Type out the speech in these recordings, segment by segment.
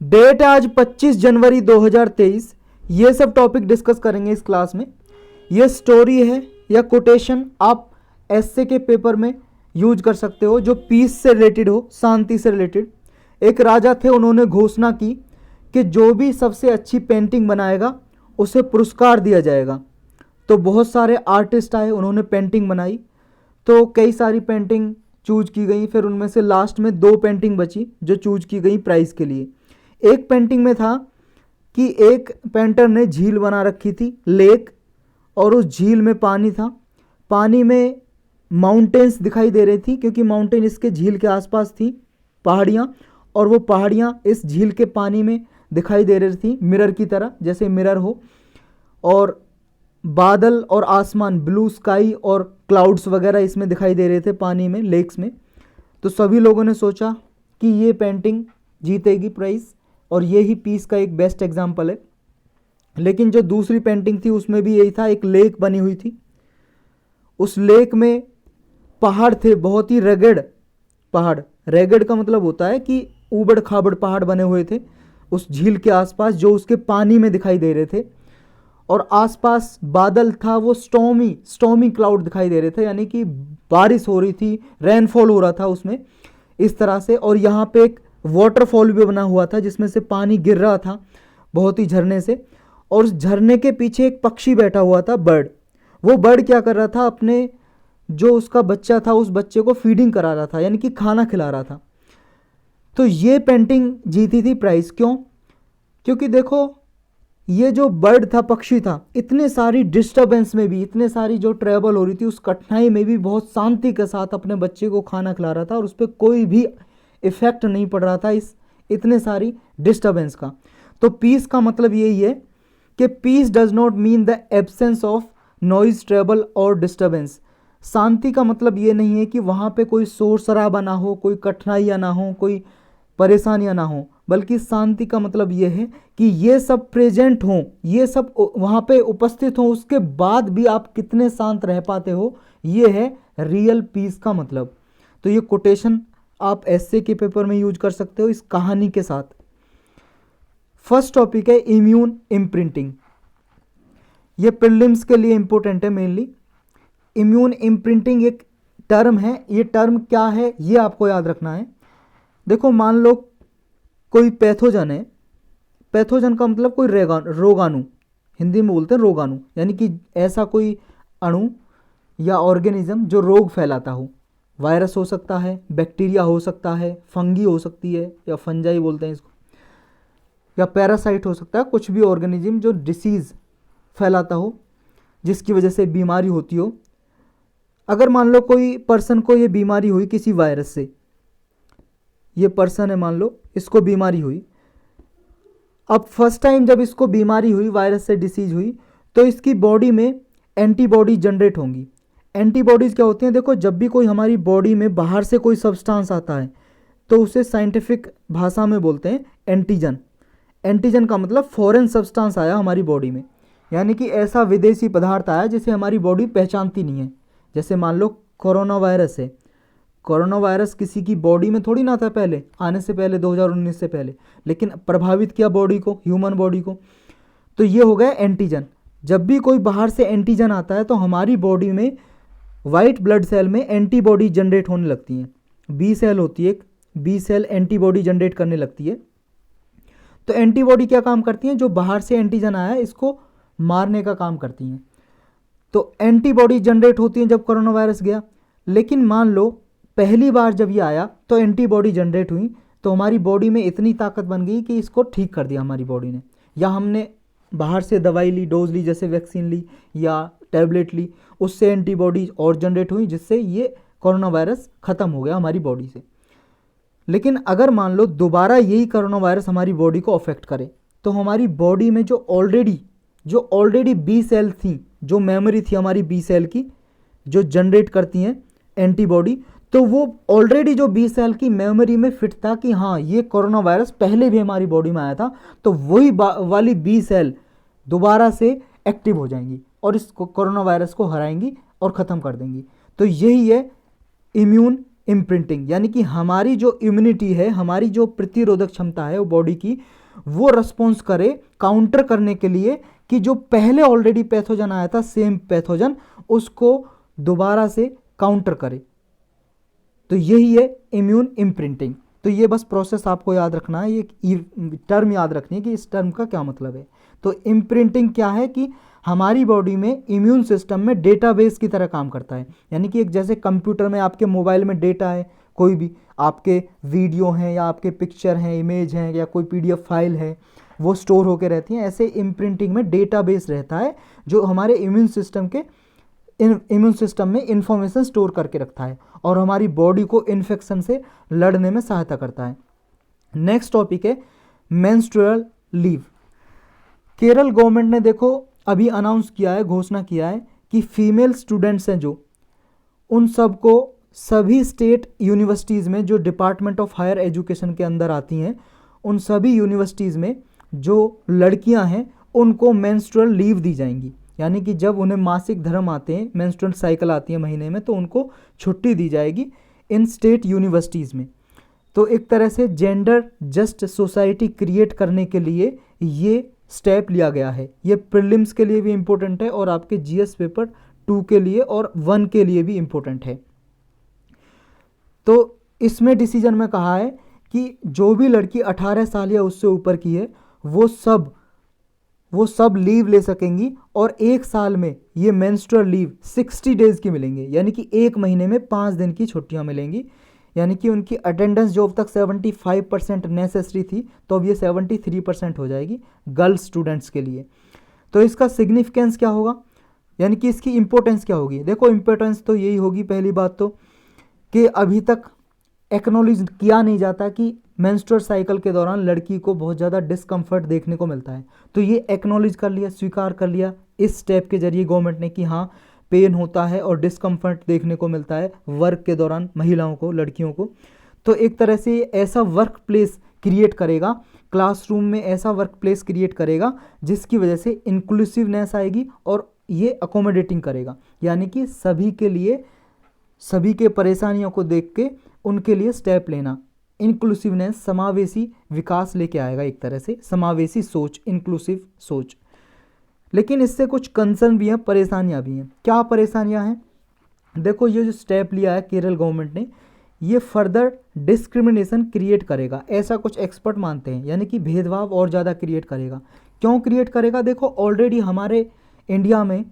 Date आज 25 जनवरी 2023। ये सब टॉपिक डिस्कस करेंगे इस क्लास में। ये स्टोरी है या कोटेशन आप एसए के पेपर में यूज कर सकते हो जो पीस से रिलेटेड हो, शांति से रिलेटेड। एक राजा थे, उन्होंने घोषणा की कि जो भी सबसे अच्छी पेंटिंग बनाएगा उसे पुरस्कार दिया जाएगा। तो बहुत सारे आर्टिस्ट आए, उन्होंने पेंटिंग बनाई, तो कई सारी पेंटिंग चूज की गई। फिर उनमें से लास्ट में 2 पेंटिंग बची जो चूज की गई प्राइज़ के लिए। एक पेंटिंग में था कि एक पेंटर ने झील बना रखी थी, लेक, और उस झील में पानी था। पानी में माउंटेन्स दिखाई दे रही थी क्योंकि माउंटेन इसके झील के आसपास थी, पहाड़ियाँ, और वो पहाड़ियाँ इस झील के पानी में दिखाई दे रही थी मिरर की तरह, जैसे मिरर हो। और बादल और आसमान, ब्लू स्काई और क्लाउड्स वगैरह इसमें दिखाई दे रहे थे पानी में, लेक्स में। तो सभी लोगों ने सोचा कि ये पेंटिंग जीतेगी प्राइज़ और ये ही पीस का एक बेस्ट एग्जाम्पल है। लेकिन जो दूसरी पेंटिंग थी उसमें भी यही था, एक लेक बनी हुई थी। उस लेक में पहाड़ थे, बहुत ही रेगड पहाड़। रेगड का मतलब होता है कि ऊबड़ खाबड़ पहाड़ बने हुए थे उस झील के आसपास, जो उसके पानी में दिखाई दे रहे थे। और आसपास बादल था, वो स्टॉमी क्लाउड दिखाई दे रहे थे, यानी कि बारिश हो रही थी, रेनफॉल हो रहा था उसमें इस तरह से। और यहाँ पे एक वाटरफॉल भी बना हुआ था जिसमें से पानी गिर रहा था बहुत ही झरने से। और उस झरने के पीछे एक पक्षी बैठा हुआ था, बर्ड। वो बर्ड क्या कर रहा था, अपने जो उसका बच्चा था उस बच्चे को फीडिंग करा रहा था, यानी कि खाना खिला रहा था। तो ये पेंटिंग जीती थी प्राइज। क्यों? क्योंकि देखो, ये जो बर्ड था, पक्षी था, इतने सारी डिस्टरबेंस में भी, इतने सारी जो ट्रैवल हो रही थी उस कठिनाई में भी बहुत शांति के साथ अपने बच्चे को खाना खिला रहा था और उस पर कोई भी इफेक्ट नहीं पड़ रहा था इस इतने सारी डिस्टरबेंस का। तो पीस का मतलब यही है कि peace does not mean the absence of noise, trouble और डिस्टरबेंस। शांति का मतलब ये नहीं है कि वहाँ पे कोई शोर शराबा ना हो, कोई कठिनाइयाँ ना हो, कोई परेशानियाँ ना हो, बल्कि शांति का मतलब ये है कि ये सब प्रेजेंट हों, ये सब वहाँ पे उपस्थित हों, उसके बाद भी आप कितने शांत रह पाते हो, ये है रियल पीस का मतलब। तो ये कोटेशन आप एसए के पेपर में यूज कर सकते हो इस कहानी के साथ। फर्स्ट टॉपिक है इम्यून इम्प्रिंटिंग। ये प्रीलिम्स के लिए इंपॉर्टेंट है मेनली। इम्यून इम्प्रिंटिंग एक टर्म है। ये टर्म क्या है ये आपको याद रखना है। देखो, मान लो कोई पैथोजन है। पैथोजन का मतलब कोई रोगाणु, हिंदी में बोलते हैं रोगाणु, यानी कि ऐसा कोई अणु या ऑर्गेनिज्म जो रोग फैलाता हो। वायरस हो सकता है, बैक्टीरिया हो सकता है, फंगी हो सकती है या फंजाई बोलते हैं इसको, या पैरासाइट हो सकता है। कुछ भी ऑर्गेनिज्म जो डिसीज़ फैलाता हो, जिसकी वजह से बीमारी होती हो। अगर मान लो कोई पर्सन को ये बीमारी हुई किसी वायरस से, ये पर्सन है मान लो, इसको बीमारी हुई। अब फर्स्ट टाइम जब इसको बीमारी हुई, वायरस से डिसीज हुई, तो इसकी बॉडी में एंटीबॉडी जनरेट होंगी। एंटीबॉडीज़ क्या होती हैं? देखो, जब भी कोई हमारी बॉडी में बाहर से कोई सब्सटेंस आता है तो उसे साइंटिफिक भाषा में बोलते हैं एंटीजन। एंटीजन का मतलब फॉरेन सब्सटेंस आया हमारी बॉडी में, यानी कि ऐसा विदेशी पदार्थ आया जिसे हमारी बॉडी पहचानती नहीं है। जैसे मान लो कोरोना वायरस है। कोरोना वायरस किसी की बॉडी में थोड़ी ना था पहले, आने से पहले 2019 से पहले, लेकिन प्रभावित किया बॉडी को, ह्यूमन बॉडी को। तो ये हो गया एंटीजन। जब भी कोई बाहर से एंटीजन आता है तो हमारी बॉडी में वाइट ब्लड सेल में एंटीबॉडी जनरेट होने लगती हैं। बी सेल होती है एक, बी सेल एंटीबॉडी जनरेट करने लगती है। तो एंटीबॉडी क्या काम करती हैं? जो बाहर से एंटीजन आया है इसको मारने का काम करती हैं। तो एंटीबॉडी जनरेट होती हैं जब कोरोना वायरस गया। लेकिन मान लो पहली बार जब ये आया तो एंटीबॉडी जनरेट हुई, तो हमारी बॉडी में इतनी ताकत बन गई कि इसको ठीक कर दिया हमारी बॉडी ने। या हमने बाहर से दवाई ली, डोज ली, जैसे वैक्सीन ली या टैबलेट ली, उससे एंटीबॉडी और जनरेट हुई, जिससे ये कोरोना वायरस ख़त्म हो गया हमारी बॉडी से। लेकिन अगर मान लो दोबारा यही कोरोना वायरस हमारी बॉडी को अफेक्ट करे, तो हमारी बॉडी में जो ऑलरेडी बी सेल थी, जो मेमोरी थी हमारी बी सेल की, जो जनरेट करती हैं एंटीबॉडी, तो वो ऑलरेडी जो बी सेल की मेमोरी में फिट था कि हाँ, ये कोरोना वायरस पहले भी हमारी बॉडी में आया था। तो वही वाली बी सेल दोबारा से एक्टिव हो जाएंगी और इस कोरोना वायरस को हराएंगी और ख़त्म कर देंगी। तो यही है इम्यून इम्प्रिंटिंग, यानी कि हमारी जो इम्यूनिटी है, हमारी जो प्रतिरोधक क्षमता है वो बॉडी की, वो रिस्पॉन्स करे काउंटर करने के लिए कि जो पहले ऑलरेडी पैथोजन आया था सेम पैथोजन, उसको दोबारा से काउंटर करे। तो यही है इम्यून इम्प्रिंटिंग। तो ये बस प्रोसेस आपको याद रखना है, ये टर्म याद रखनी है कि इस टर्म का क्या मतलब है। तो इम्प्रिंटिंग क्या है कि हमारी बॉडी में इम्यून सिस्टम में डेटाबेस की तरह काम करता है, यानी कि एक जैसे कंप्यूटर में आपके मोबाइल में डेटा है, कोई भी आपके वीडियो हैं या आपके पिक्चर हैं, इमेज हैं या कोई पीडीएफ फाइल है, वो स्टोर होकर रहती हैं। ऐसे इम्प्रिंटिंग में डेटाबेस रहता है जो हमारे इम्यून सिस्टम में इंफॉर्मेशन स्टोर करके रखता है और हमारी बॉडी को इन्फेक्शन से लड़ने में सहायता करता है। नेक्स्ट टॉपिक है मेंस्ट्रुअल लीव। केरल गवर्नमेंट ने देखो अभी अनाउंस किया है, घोषणा किया है कि फीमेल स्टूडेंट्स हैं जो, उन सबको सभी स्टेट यूनिवर्सिटीज़ में जो डिपार्टमेंट ऑफ हायर एजुकेशन के अंदर आती हैं, उन सभी यूनिवर्सिटीज़ में जो लड़कियां हैं उनको मेंस्ट्रुअल लीव दी जाएंगी। यानी कि जब उन्हें मासिक धर्म आते हैं, मेंस्ट्रुअल साइकिल आती है महीने में, तो उनको छुट्टी दी जाएगी इन स्टेट यूनिवर्सिटीज़ में। तो एक तरह से जेंडर जस्ट सोसाइटी क्रिएट करने के लिए ये स्टेप लिया गया है। ये प्रीलिम्स के लिए भी इम्पोर्टेंट है और आपके जीएस पेपर 2 के लिए और 1 के लिए भी इम्पोर्टेंट है। तो इसमें डिसीजन में कहा है कि जो भी लड़की 18 साल या उससे ऊपर की है वो सब लीव ले सकेंगी और एक साल में ये मेंस्ट्रुअल लीव 60 डेज की मिलेंगे, यानी कि एक महीने में 5 दिन की छुट्टियां मिलेंगी। यानी कि उनकी अटेंडेंस जो अब तक 75% नेसेसरी थी, तो अब ये 73% हो जाएगी गर्ल्स स्टूडेंट्स के लिए। तो इसका सिग्निफिकेंस क्या होगा, यानी कि इसकी इंपॉर्टेंस क्या होगी। देखो इंपॉर्टेंस तो यही होगी, पहली बात तो कि अभी तक एक्नॉलेज किया नहीं जाता कि मेंस्ट्रुअल साइकिल के दौरान लड़की को बहुत ज़्यादा डिस्कम्फर्ट देखने को मिलता है। तो ये एक्नॉलेज कर लिया, स्वीकार कर लिया इस स्टेप के जरिए गवर्नमेंट ने कि हाँ पेन होता है और डिस्कम्फर्ट देखने को मिलता है वर्क के दौरान महिलाओं को, लड़कियों को। तो एक तरह से ऐसा वर्क प्लेस क्रिएट करेगा, क्लासरूम में ऐसा वर्क प्लेस क्रिएट करेगा जिसकी वजह से इंक्लूसिवनेस आएगी और ये अकोमोडेटिंग करेगा, यानी कि सभी के लिए, सभी के परेशानियों को देख के उनके लिए स्टेप लेना। इंक्लूसिवनेस, समावेशी विकास लेके आएगा, एक तरह से समावेशी सोच, इंक्लूसिव सोच। लेकिन इससे कुछ कंसर्न भी हैं, परेशानियां भी हैं। क्या परेशानियां हैं, देखो ये जो स्टेप लिया है केरल गवर्नमेंट ने, ये फर्दर डिस्क्रिमिनेशन क्रिएट करेगा, ऐसा कुछ एक्सपर्ट मानते हैं, यानी कि भेदभाव और ज़्यादा क्रिएट करेगा। क्यों क्रिएट करेगा, देखो ऑलरेडी हमारे इंडिया में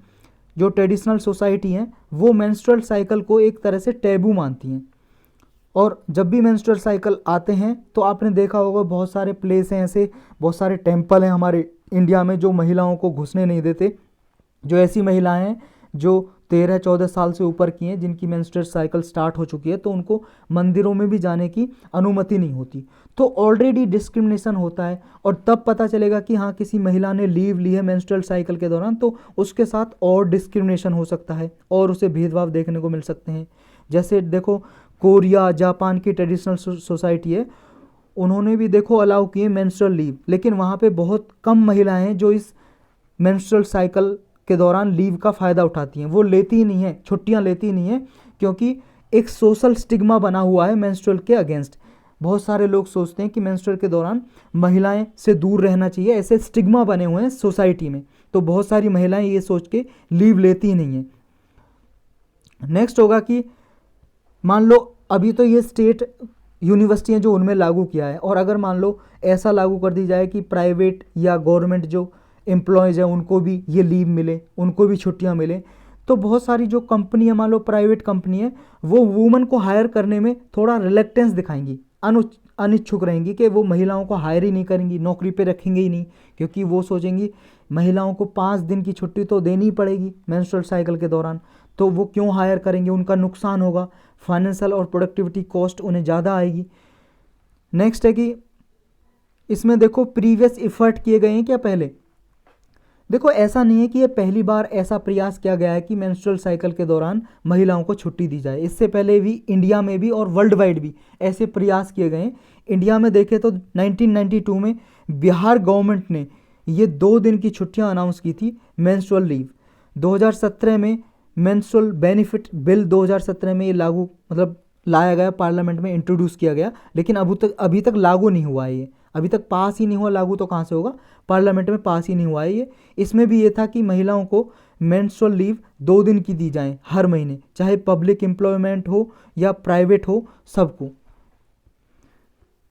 जो ट्रेडिशनल सोसाइटी हैं वो मेंस्ट्रुअल साइकिल को एक तरह से टैबू मानती हैं। और जब भी मेंस्ट्रुअल साइकिल आते हैं तो आपने देखा होगा बहुत सारे प्लेस हैं, ऐसे बहुत सारे टेम्पल हैं हमारे इंडिया में जो महिलाओं को घुसने नहीं देते। जो ऐसी महिलाएं हैं जो 13-14 साल से ऊपर की हैं, जिनकी मेंस्ट्रुअल साइकिल स्टार्ट हो चुकी है, तो उनको मंदिरों में भी जाने की अनुमति नहीं होती। तो ऑलरेडी डिस्क्रिमिनेशन होता है और तब पता चलेगा कि हाँ किसी महिला ने लीव ली है मेंस्ट्रुअल साइकिल के दौरान, तो उसके साथ और डिस्क्रिमिनेशन हो सकता है और उसे भेदभाव देखने को मिल सकते हैं। जैसे देखो कोरिया, जापान की ट्रेडिशनल सोसाइटी है, उन्होंने भी देखो अलाउ किए मेंस्ट्रुअल लीव, लेकिन वहाँ पे बहुत कम महिलाएं हैं जो इस मेंस्ट्रुअल साइकिल के दौरान लीव का फ़ायदा उठाती हैं। वो लेती ही नहीं है, छुट्टियां लेती ही नहीं है, क्योंकि एक सोशल स्टिग्मा बना हुआ है मेंस्ट्रुअल के अगेंस्ट। बहुत सारे लोग सोचते हैं कि मेंस्ट्रुअल के दौरान महिलाएं से दूर रहना चाहिए, ऐसे स्टिग्मा बने हुए हैं सोसाइटी में। तो बहुत सारी महिलाएं ये सोच के लीव लेती ही नहीं है। नेक्स्ट होगा कि मान लो अभी तो ये स्टेट यूनिवर्सिटी हैं जो उनमें लागू किया है, और अगर मान लो ऐसा लागू कर दी जाए कि प्राइवेट या गवर्नमेंट जो एम्प्लॉयज़ हैं उनको भी ये लीव मिले, उनको भी छुट्टियां मिले, तो बहुत सारी जो कंपनी है, मान लो प्राइवेट कंपनी है, वो वुमन को हायर करने में थोड़ा रिलेक्टेंस दिखाएंगी, अनिच्छुक रहेंगी कि वो महिलाओं को हायर ही नहीं करेंगी, नौकरी पे रखेंगे ही नहीं, क्योंकि वो सोचेंगी महिलाओं को 5 दिन की छुट्टी तो देनी ही पड़ेगी मेंस्ट्रुअल साइकिल के दौरान, तो वो क्यों हायर करेंगे, उनका नुकसान होगा, फाइनेंशियल और प्रोडक्टिविटी कॉस्ट उन्हें ज़्यादा आएगी। नेक्स्ट है कि इसमें देखो प्रीवियस एफर्ट किए गए हैं क्या पहले। देखो ऐसा नहीं है कि ये पहली बार ऐसा प्रयास किया गया है कि मेंस्ट्रुअल साइकिल के दौरान महिलाओं को छुट्टी दी जाए। इससे पहले भी इंडिया में भी और वर्ल्ड वाइड भी ऐसे प्रयास किए गए हैं। इंडिया में देखें तो 1992 में बिहार गवर्नमेंट ने ये 2 दिन की छुट्टियां अनाउंस की थी मेंस्ट्रुअल लीव। 2017 में मेंस्ट्रुअल बेनिफिट बिल 2017 में ये लाया गया, पार्लियामेंट में इंट्रोड्यूस किया गया, लेकिन अभी तक लागू नहीं हुआ है ये, अभी तक पास ही नहीं हुआ, लागू तो कहाँ से होगा, पार्लियामेंट में पास ही नहीं हुआ है ये। इसमें भी ये था कि महिलाओं को मेंस्ट्रुअल लीव 2 दिन की दी जाए हर महीने, चाहे पब्लिक एम्प्लॉयमेंट हो या प्राइवेट हो, सबको।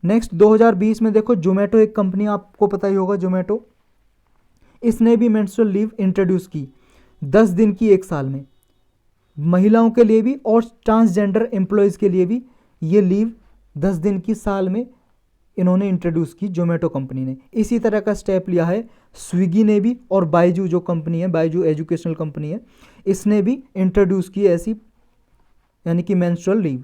नेक्स्ट 2020 में देखो, जोमेटो एक कंपनी, आपको पता ही होगा जोमेटो, इसने भी मेंस्ट्रुअल लीव इंट्रोड्यूस की 10 दिन की 1 साल में, महिलाओं के लिए भी और ट्रांसजेंडर एम्प्लॉयज़ के लिए भी ये लीव 10 दिन की साल में इन्होंने इंट्रोड्यूस की, जोमेटो कंपनी ने। इसी तरह का स्टेप लिया है स्विगी ने भी, और बायजू जो कंपनी है, बायजू एजुकेशनल कंपनी है, इसने भी इंट्रोड्यूस की ऐसी यानी कि मेंस्ट्रुअल लीव।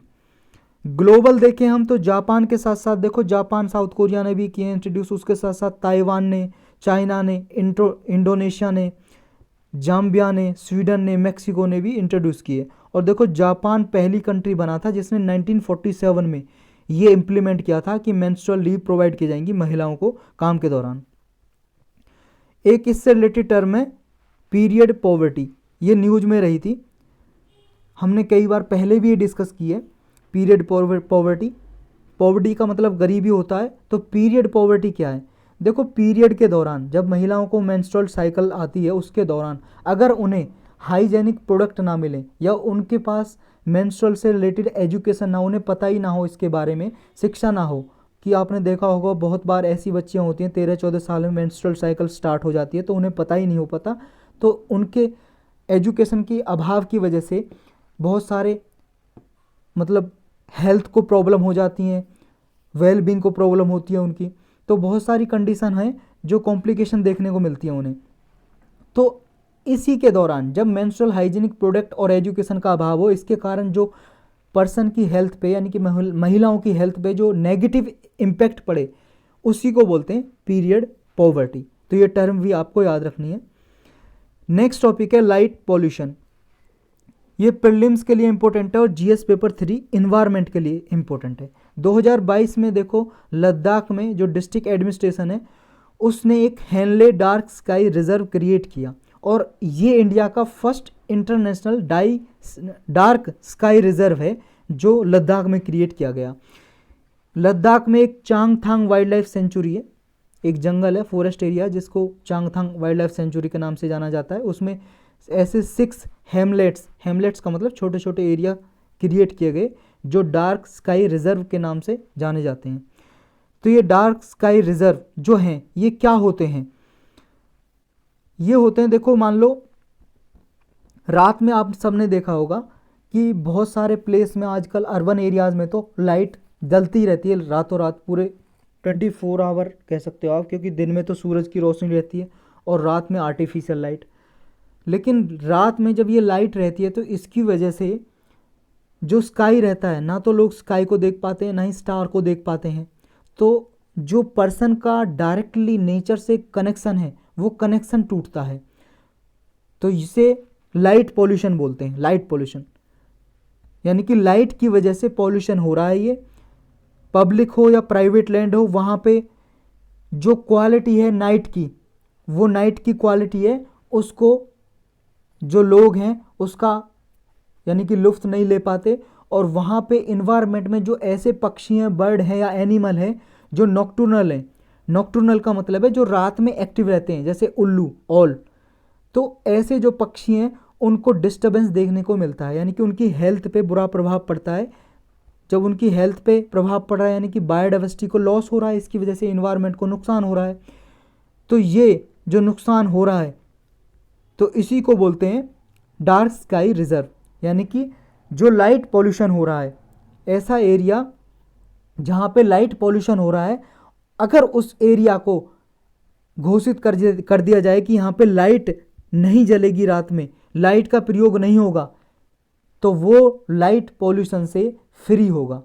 ग्लोबल देखें हम तो जापान के साथ साथ देखो, जापान साउथ कोरिया ने भी किए इंट्रोड्यूस, उसके साथ साथ ताइवान ने, चाइना ने, इंडोनेशिया ने, जाम्बिया ने, स्वीडन ने, मेक्सिको ने भी इंट्रोड्यूस किए। और देखो जापान पहली कंट्री बना था जिसने 1947 में ये इम्प्लीमेंट किया था कि मेंस्ट्रुअल लीव प्रोवाइड की जाएंगी महिलाओं को काम के दौरान। एक इससे रिलेटेड टर्म है पीरियड पॉवर्टी, ये न्यूज में रही थी, हमने कई बार पहले भी ये डिस्कस की है। पीरियड पॉवर्टी, पॉवर्टी का मतलब गरीबी होता है, तो पीरियड पॉवर्टी क्या है? देखो पीरियड के दौरान जब महिलाओं को मेंस्ट्रुअल साइकिल आती है उसके दौरान अगर उन्हें हाइजेनिक प्रोडक्ट ना मिले या उनके पास मेंस्ट्रुअल से रिलेटेड एजुकेशन ना, उन्हें पता ही ना हो, इसके बारे में शिक्षा ना हो, कि आपने देखा होगा बहुत बार ऐसी बच्चियां होती हैं 13-14 साल में मेंस्ट्रुअल साइकिल स्टार्ट हो जाती है, तो उन्हें पता ही नहीं हो पाता, तो उनके एजुकेशन की अभाव की वजह से बहुत सारे मतलब हेल्थ को प्रॉब्लम हो जाती हैं, वेलबींग को प्रॉब्लम होती है उनकी, तो बहुत सारी कंडीशन हैं जो कॉम्प्लिकेशन देखने को मिलती हैं उन्हें। तो इसी के दौरान जब मेंस्ट्रुअल हाइजीनिक प्रोडक्ट और एजुकेशन का अभाव हो, इसके कारण जो पर्सन की हेल्थ पे यानी कि महिलाओं की हेल्थ पे जो नेगेटिव इम्पैक्ट पड़े, उसी को बोलते हैं पीरियड पॉवर्टी। तो ये टर्म भी आपको याद रखनी है। नेक्स्ट टॉपिक है लाइट पॉल्यूशन। ये प्रीलिम्स के लिए इंपॉर्टेंट है और जीएस पेपर 3 इन्वायरमेंट के लिए इंपॉर्टेंट है। 2022 में देखो लद्दाख में जो डिस्ट्रिक्ट एडमिनिस्ट्रेशन है उसने एक Hanle dark sky reserve create किया, और ये इंडिया का first international dark sky reserve है जो लद्दाख में क्रिएट किया गया। लद्दाख में एक चांगथांग वाइल्ड लाइफ सेंचुरी है, एक जंगल है, फॉरेस्ट एरिया, जिसको चांगथांग वाइल्ड लाइफ सेंचुरी के नाम से जाना जाता है। उसमें ऐसे 6 हेमलेट्स का मतलब छोटे छोटे एरिया क्रिएट किए गए जो डार्क स्काई रिजर्व के नाम से जाने जाते हैं। तो ये डार्क स्काई रिजर्व जो हैं ये क्या होते हैं? ये होते हैं, देखो मान लो रात में आप सबने देखा होगा कि बहुत सारे प्लेस में आजकल अर्बन एरियाज़ में तो लाइट जलती रहती है रातों रात, पूरे 24 आवर कह सकते हो आप, क्योंकि दिन में तो सूरज की रोशनी रहती है और रात में आर्टिफिशियल लाइट। लेकिन रात में जब ये लाइट रहती है तो इसकी वजह से जो स्काई रहता है, ना तो लोग स्काई को देख पाते हैं ना ही स्टार को देख पाते हैं, तो जो पर्सन का डायरेक्टली नेचर से कनेक्शन है वो कनेक्शन टूटता है। तो इसे लाइट पॉल्यूशन बोलते हैं। लाइट पॉल्यूशन यानी कि लाइट की वजह से पॉल्यूशन हो रहा है। ये पब्लिक हो या प्राइवेट लैंड हो, वहाँ पे जो क्वालिटी है नाइट की, वो नाइट की क्वालिटी है, उसको जो लोग हैं उसका यानी कि लुत्फ़ नहीं ले पाते। और वहाँ पे इन्वायरमेंट में जो ऐसे पक्षी हैं, बर्ड हैं या एनिमल हैं जो नॉक्टर्नल हैं, नॉक्टर्नल का मतलब है जो रात में एक्टिव रहते हैं, जैसे उल्लू, ऑल, तो ऐसे जो पक्षी हैं उनको डिस्टर्बेंस देखने को मिलता है, यानी कि उनकी हेल्थ पे बुरा प्रभाव पड़ता है। जब उनकी हेल्थ पे प्रभाव पड़ रहा है यानी कि बायोडाइवर्सिटी को लॉस हो रहा है, इसकी वजह से इन्वायरमेंट को नुकसान हो रहा है। तो ये जो नुकसान हो रहा है तो इसी को बोलते हैं डार्क स्काई रिजर्व, यानी कि जो लाइट पॉल्यूशन हो रहा है, ऐसा एरिया जहाँ पे लाइट पॉल्यूशन हो रहा है, अगर उस एरिया को घोषित कर दिया जाए कि यहाँ पे लाइट नहीं जलेगी, रात में लाइट का प्रयोग नहीं होगा, तो वो लाइट पॉल्यूशन से फ्री होगा।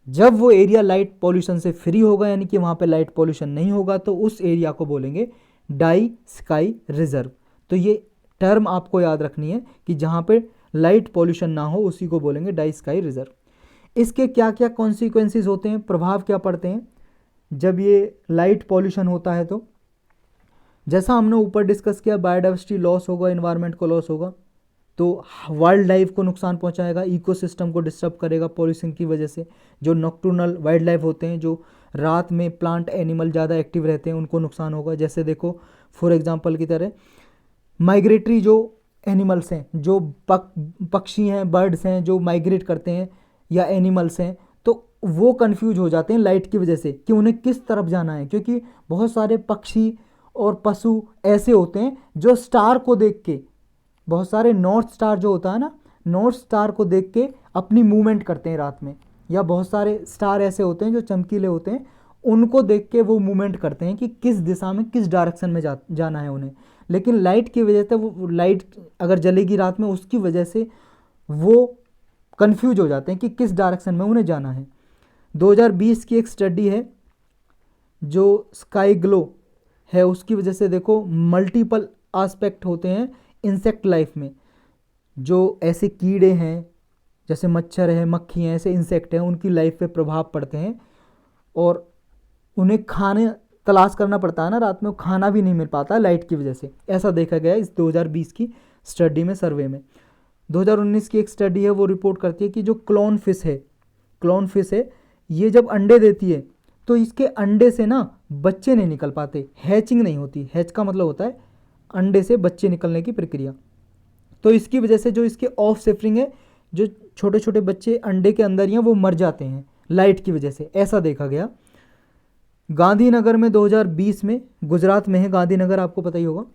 जब वो एरिया लाइट पॉल्यूशन से फ्री होगा यानी कि वहाँ पे लाइट पॉल्यूशन नहीं होगा, तो उस एरिया को बोलेंगे डाई स्काई रिजर्व। तो ये टर्म आपको याद रखनी है कि जहाँ पे लाइट पॉल्यूशन ना हो उसी को बोलेंगे डाई स्काई रिजर्व। इसके क्या क्या कॉन्सिक्वेंसेस होते हैं, प्रभाव क्या पड़ते हैं जब ये लाइट पॉल्यूशन होता है? तो जैसा हमने ऊपर डिस्कस किया, बायोडाइवर्सिटी लॉस होगा, इन्वायरमेंट को लॉस होगा, तो वाइल्ड लाइफ को नुकसान पहुंचाएगा, इकोसिस्टम को डिस्टर्ब करेगा पॉल्यूशन की वजह से। जो नॉक्टर्नल वाइल्ड लाइफ होते हैं, जो रात में प्लांट एनिमल ज़्यादा एक्टिव रहते हैं, उनको नुकसान होगा। जैसे देखो फॉर एग्जांपल की तरह माइग्रेटरी जो एनिमल्स हैं, जो पक्षी हैं, बर्ड्स हैं जो माइग्रेट करते हैं या एनिमल्स हैं, तो वो कंफ्यूज हो जाते हैं लाइट की वजह से कि उन्हें किस तरफ जाना है, क्योंकि बहुत सारे पक्षी और पशु ऐसे होते हैं जो स्टार को देख के, बहुत सारे नॉर्थ स्टार जो होता है ना, नॉर्थ स्टार को देख के अपनी मूवमेंट करते हैं रात में, या बहुत सारे स्टार ऐसे होते हैं जो चमकीले होते हैं, उनको देख के वो मूवमेंट करते हैं कि किस दिशा में, किस डायरेक्शन में जाना है उन्हें। लेकिन लाइट की वजह से, वो लाइट अगर जलेगी रात में, उसकी वजह से वो कंफ्यूज हो जाते हैं कि किस डायरेक्शन में उन्हें जाना है। 2020 की एक स्टडी है जो स्काई ग्लो है, उसकी वजह से देखो मल्टीपल एस्पेक्ट होते हैं इंसेक्ट लाइफ में। जो ऐसे कीड़े हैं जैसे मच्छर है, मक्खी हैं, ऐसे इंसेक्ट हैं, उनकी लाइफ पे प्रभाव पड़ते हैं और उन्हें खाने तलाश करना पड़ता है ना रात में, वो खाना भी नहीं मिल पाता लाइट की वजह से। ऐसा देखा गया इस 2020 की स्टडी में, सर्वे में। 2019 की एक स्टडी है, वो रिपोर्ट करती है कि जो क्लोन फिश है, ये जब अंडे देती है तो इसके अंडे से ना बच्चे नहीं निकल पाते, हैचिंग नहीं होती। हैच का मतलब होता है अंडे से बच्चे निकलने की प्रक्रिया। तो इसकी वजह से जो इसके ऑफ सेफरिंग है, जो छोटे छोटे बच्चे अंडे के अंदर ही हैं, वो मर जाते हैं लाइट की वजह से, ऐसा देखा गया। गांधीनगर में 2020 में, गुजरात में है गांधीनगर, आपको पता ही होगा,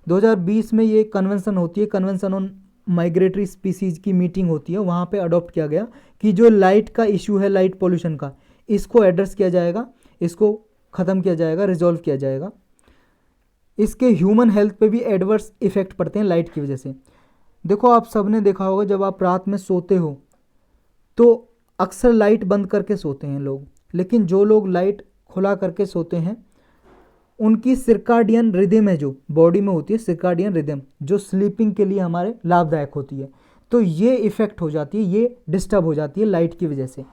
2020 में ये कन्वेंशन होती है, कन्वेंशन ऑन माइग्रेटरी स्पीसीज की मीटिंग होती है। वहाँ पे अडॉप्ट किया गया कि जो लाइट का इशू है, लाइट पोल्यूशन का, इसको एड्रेस किया जाएगा, इसको ख़त्म किया जाएगा, रिजॉल्व किया जाएगा। इसके ह्यूमन हेल्थ पे भी एडवर्स इफेक्ट पड़ते हैं लाइट की वजह से। देखो आप सबने देखा होगा, जब आप रात में सोते हो तो अक्सर लाइट बंद करके सोते हैं लोग, लेकिन जो लोग लाइट खुला करके सोते हैं उनकी सिरकाडियन रिदम है जो बॉडी में होती है, सिरकाडियन रिदम जो स्लीपिंग के लिए हमारे लाभदायक होती है, तो ये इफ़ेक्ट हो जाती है, ये डिस्टर्ब हो जाती है लाइट की वजह से।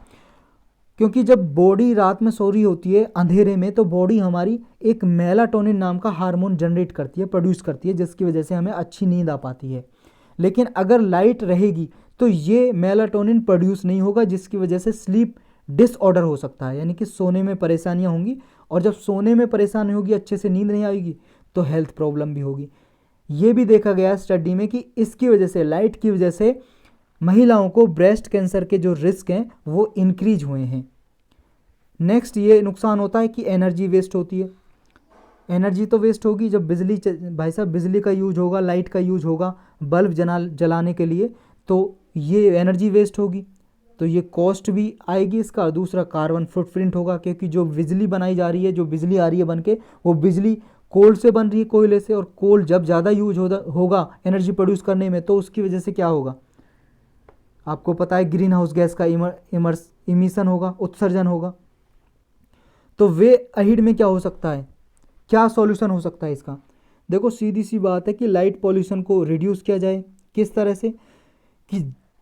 क्योंकि जब बॉडी रात में सो रही होती है अंधेरे में, तो बॉडी हमारी एक मेलाटोनिन नाम का हार्मोन जनरेट करती है, प्रोड्यूस करती है, जिसकी वजह से हमें अच्छी नींद आ पाती है। लेकिन अगर लाइट रहेगी तो ये मेलाटोनिन प्रोड्यूस नहीं होगा, जिसकी वजह से स्लीप डिसऑर्डर हो सकता है, यानी कि सोने में परेशानियां होंगी। और जब सोने में परेशानी होगी, अच्छे से नींद नहीं आएगी, तो हेल्थ प्रॉब्लम भी होगी। ये भी देखा गया स्टडी में कि इसकी वजह से, लाइट की वजह से महिलाओं को ब्रेस्ट कैंसर के जो रिस्क हैं वो इंक्रीज हुए हैं। नेक्स्ट ये नुकसान होता है कि एनर्जी वेस्ट होती है। एनर्जी तो वेस्ट होगी जब बिजली, भाई साहब बिजली का यूज होगा, लाइट का यूज होगा बल्ब जलाने के लिए, तो ये एनर्जी वेस्ट होगी, तो ये कॉस्ट भी आएगी इसका। दूसरा कार्बन फुटप्रिंट होगा, क्योंकि जो बिजली बनाई जा रही है, जो बिजली आ रही है बन के, वो बिजली कोल से बन रही है, कोयले से, और कोल जब ज़्यादा यूज होगा एनर्जी प्रोड्यूस करने में, तो उसकी वजह से क्या होगा, आपको पता है ग्रीन हाउस गैस का इमिशन होगा, उत्सर्जन होगा। तो वे अहिड में क्या हो सकता है, क्या सॉल्यूशन हो सकता है इसका? देखो सीधी सी बात है कि लाइट पॉल्यूशन को रिड्यूस किया जाए। किस तरह से? कि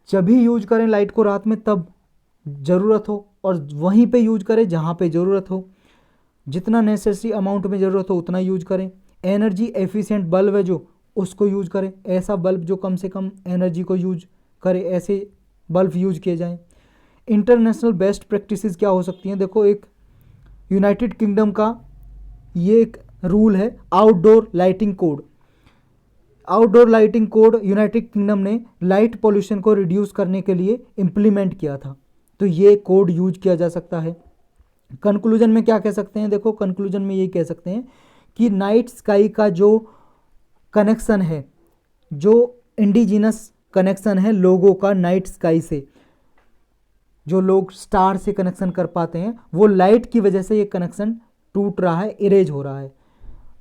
जब भी यूज करें लाइट को रात में तब ज़रूरत हो, और वहीं पे यूज करें जहाँ पे ज़रूरत हो। जितना नेसेसरी अमाउंट में ज़रूरत हो उतना यूज करें। एनर्जी एफिशिएंट बल्ब है जो, उसको यूज करें। ऐसा बल्ब जो कम से कम एनर्जी को यूज करे, ऐसे बल्ब यूज किए जाएं। इंटरनेशनल बेस्ट प्रैक्टिसेस क्या हो सकती हैं? देखो एक यूनाइटेड किंगडम का ये एक रूल है, outdoor lighting code. Outdoor lighting code United kingdom ने लाइट पोल्यूशन को रिड्यूस करने के लिए इम्प्लीमेंट किया था, तो ये कोड यूज किया जा सकता है। कंक्लूजन में क्या कह सकते हैं? देखो कंक्लूजन में ये कह सकते हैं कि नाइट स्काई का जो कनेक्शन है, जो इंडिजिनस कनेक्शन है लोगों का नाइट स्काई से, जो लोग स्टार से कनेक्शन कर पाते हैं, वो लाइट की वजह से ये कनेक्शन टूट रहा है, इरेज हो रहा है,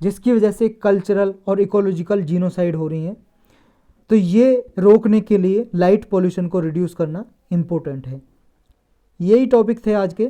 जिसकी वजह से कल्चरल और इकोलॉजिकल जीनोसाइड हो रही हैं। तो ये रोकने के लिए लाइट पोल्यूशन को रिड्यूस करना इम्पोर्टेंट है। यही टॉपिक थे आज के।